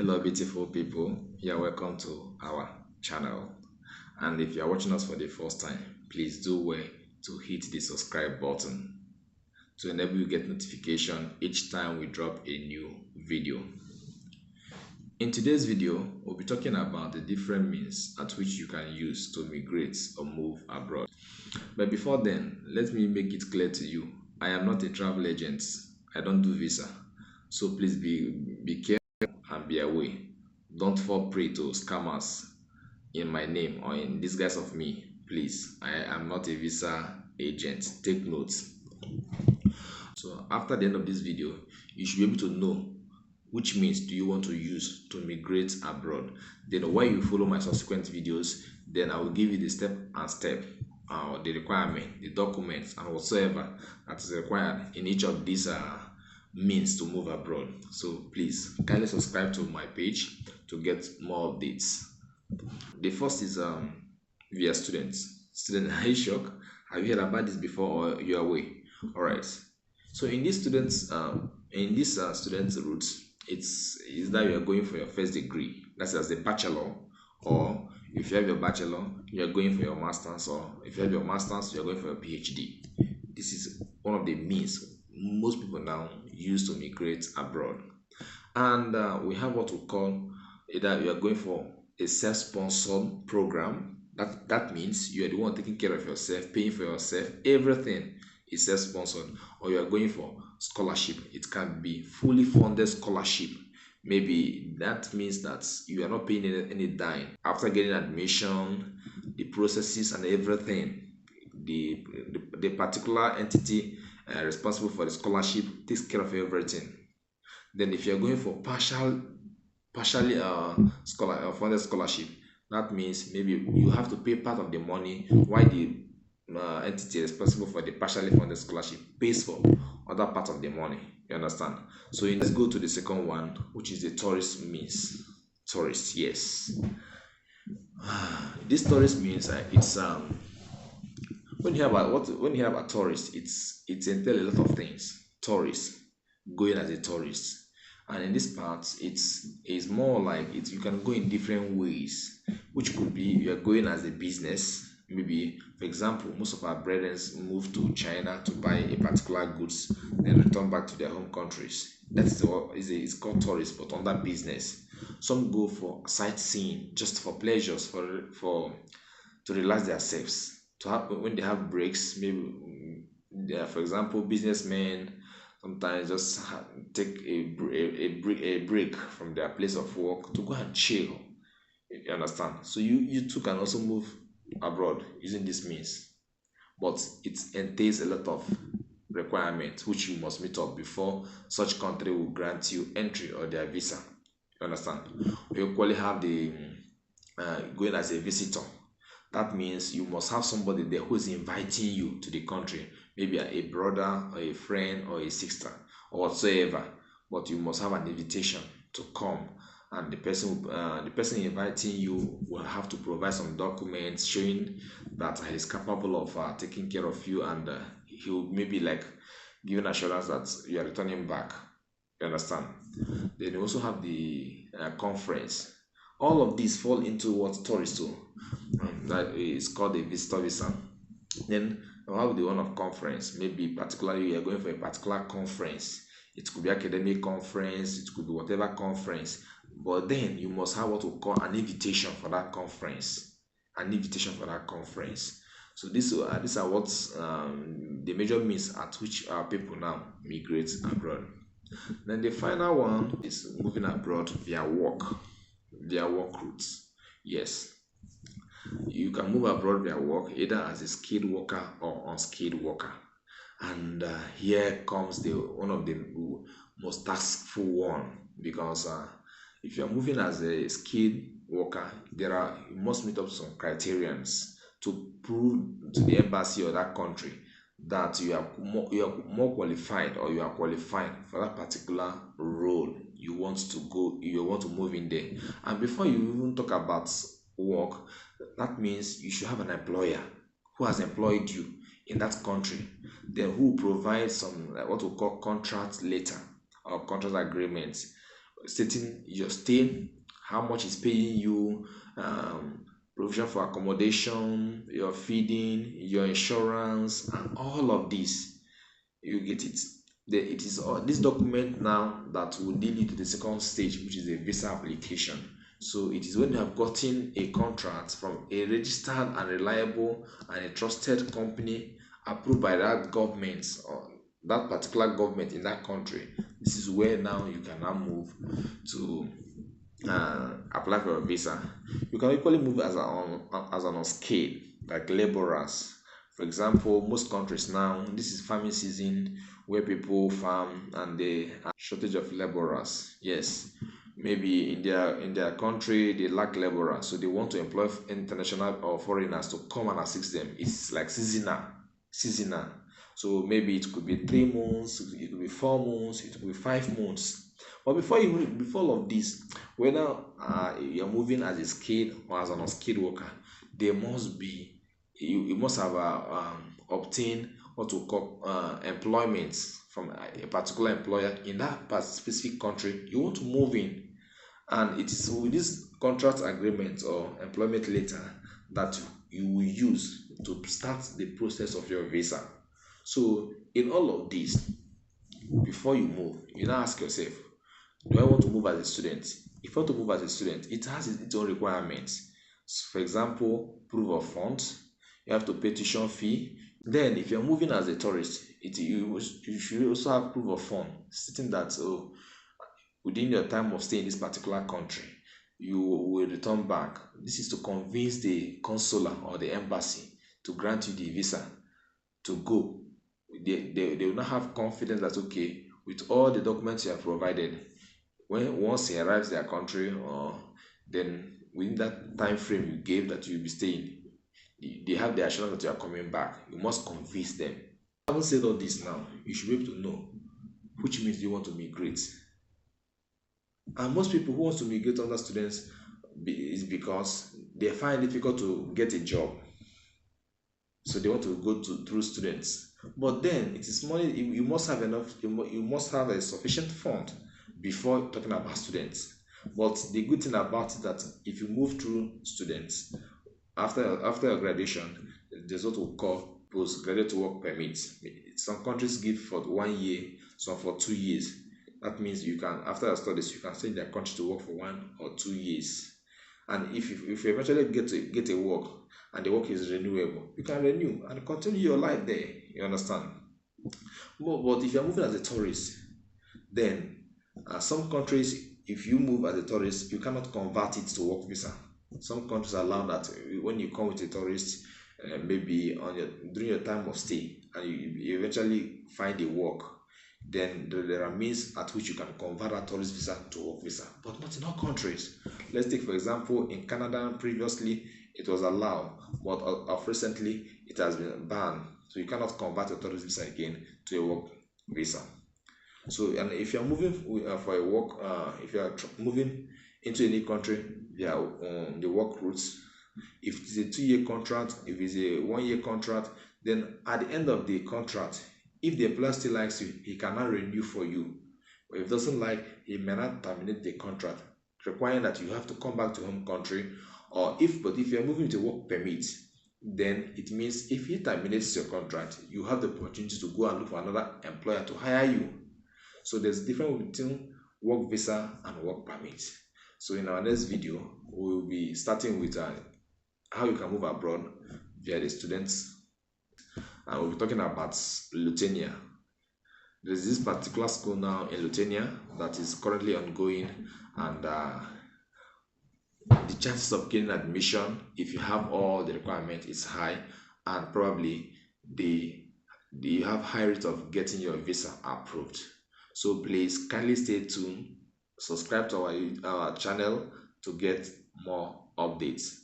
Hello, beautiful people. You're welcome to our channel. And if you're watching us for the first time, please do well to hit the subscribe button to enable you get notification each time we drop a new video. In today's video, we'll be talking about the different means at which you can use to migrate or move abroad. But before then, let me make it clear to you, I am not a travel agent. I don't do visa. So please be careful and be aware. Don't fall prey to scammers in my name or in disguise of me. Please, I am not a visa agent. Take notes. So after the end of this video, you should be able to know which means do you want to use to migrate abroad. Then while you follow my subsequent videos, then I will give you the step and step, the requirement, the documents, and whatsoever that is required in each of these means to move abroad. So please kindly subscribe to my page to get more updates. The first is via students. Student, are you shocked? Have you heard about this before or you are aware? All right. So in this students students route, is that you are going for your first degree, that's as a bachelor, or if you have your bachelor, you are going for your masters, or if you have your masters, you are going for your PhD. This is one of the means most people now use to migrate abroad. And we have what we call either you are going for a self-sponsored program. That means you are the one taking care of yourself, paying for yourself, everything is self-sponsored. Or you are going for scholarship. It can be fully funded scholarship. Maybe that means that you are not paying any dime after getting admission, the processes and everything. The particular entity responsible for the scholarship takes care of everything. Then if you're going for partially funded scholarship, that means maybe you have to pay part of the money while the entity responsible for the partially funded scholarship pays for other part of the money. You understand? So let's go to the second one, which is the tourist means. Tourist, yes. This tourist means it's when you hear about tourist, it entails a lot of things. Tourist, going as a tourist, and in this part it's more like you can go in different ways, which could be you are going as a business. Maybe, for example, most of our brethren move to China to buy a particular goods, then return back to their home countries. It's called tourist, but under business. Some go for sightseeing, just for pleasures, to relax themselves, to have when they have breaks. Maybe, for example, businessmen sometimes just take a break from their place of work to go and chill. You understand? So you too can also move abroad using this means, but it entails a lot of requirements which you must meet up before such country will grant you entry or their visa. You understand? We equally have the going as a visitor. That means you must have somebody there who is inviting you to the country, maybe a brother or a friend or a sister or whatsoever, but you must have an invitation to come, and the person inviting you will have to provide some documents showing that he is capable of taking care of you, and he will maybe like giving assurance that you are returning back. You understand? Then you also have the conference. All of these fall into what tourists do. That is called a visitor visa. Then you have the one of conference. Maybe particularly you are going for a particular conference. It could be academic conference, it could be whatever conference, but then you must have what we call an invitation for that conference. An invitation for that conference. So these are what the major means at which our people now migrate abroad. Then the final one is moving abroad via work routes. Yes, you can move abroad via work either as a skilled worker or unskilled worker. And here comes the one of the most taskful one, because if you're moving as a skilled worker, you must meet up some criterions to prove to the embassy or that country that you are more qualified, or you are qualified for that particular role you want to move in there. And before you even talk about work, that means you should have an employer who has employed you in that country, then who provides some what we call contract letter or contract agreements, stating your stay, how much is paying you, provision for accommodation, your feeding, your insurance, and all of this. You get it. It is this document now that will lead you to the second stage, which is a visa application. So it is when you have gotten a contract from a registered and reliable and a trusted company approved by that government or that particular government in that country. This is where now you can now move to apply for a visa. You can equally move as an unskilled, like laborers. For example, most countries now, this is farming season where people farm and they have shortage of laborers. Yes, maybe in their country they lack laborers, so they want to employ international or foreigners to come and assist them. It's like seasonal. So maybe it could be 3 months, it could be 4 months, it could be 5 months. But before all of this, whether you're moving as a skilled or as an unskilled worker, there must be you must have obtained what we call employment from a particular employer in that specific country you want to move in, and it is with this contract agreement or employment letter that you will use to start the process of your visa. So in all of this, before you move, you now ask yourself, do I want to move as a student? If you want to move as a student, it has its own requirements. For example, proof of funds, you have to pay tuition fee. Then, if you're moving as a tourist, you should also have proof of fund, stating that within your time of stay in this particular country, you will return back. This is to convince the consular or the embassy to grant you the visa to go. They will not have confidence that, okay, with all the documents you have provided, when once he arrives their country, or then within that time frame you gave that you'll be staying, they have the assurance that you are coming back. You must convince them. Having said all this now, you should be able to know which means you want to migrate. And most people who want to migrate under students is because they find it difficult to get a job. So they want to go through students. But then it is money, you must have enough, you must have a sufficient fund before talking about students. But the good thing about it that if you move through students, after your graduation, there's what we call postgraduate work permit. Some countries give for 1 year, some for 2 years. That means you can, after your studies, you can stay in their country to work for 1 or 2 years. And if you eventually get a work and the work is renewable, you can renew and continue your life there. You understand? But if you're moving as a tourist, then some countries, if you move as a tourist, you cannot convert it to work visa. Some countries allow that when you come with a tourist, maybe during your time of stay, and you eventually find a work, then there are means at which you can convert a tourist visa to work visa, but not in all countries. Let's take, for example, in Canada, previously it was allowed, but of recently it has been banned. So you cannot convert a tourist visa again to a work visa. So, and if you're moving for a work, if you're moving into any country via the work routes, if it's a 2 year contract, if it's a 1 year contract, then at the end of the contract, if the employer still likes you, he cannot renew for you. But if he doesn't like, he may not terminate the contract, requiring that you have to come back to home country. But if you're moving with a work permit, then it means if he terminates your contract, you have the opportunity to go and look for another employer to hire you. So there's a difference between work visa and work permit. So in our next video, we will be starting with how you can move abroad via the students, and we'll be talking about Lithuania. There's this particular school now in Lithuania that is currently ongoing, and the chances of getting admission, if you have all the requirements, is high, and probably they have high rate of getting your visa approved. So please kindly stay tuned, subscribe to our channel to get more updates.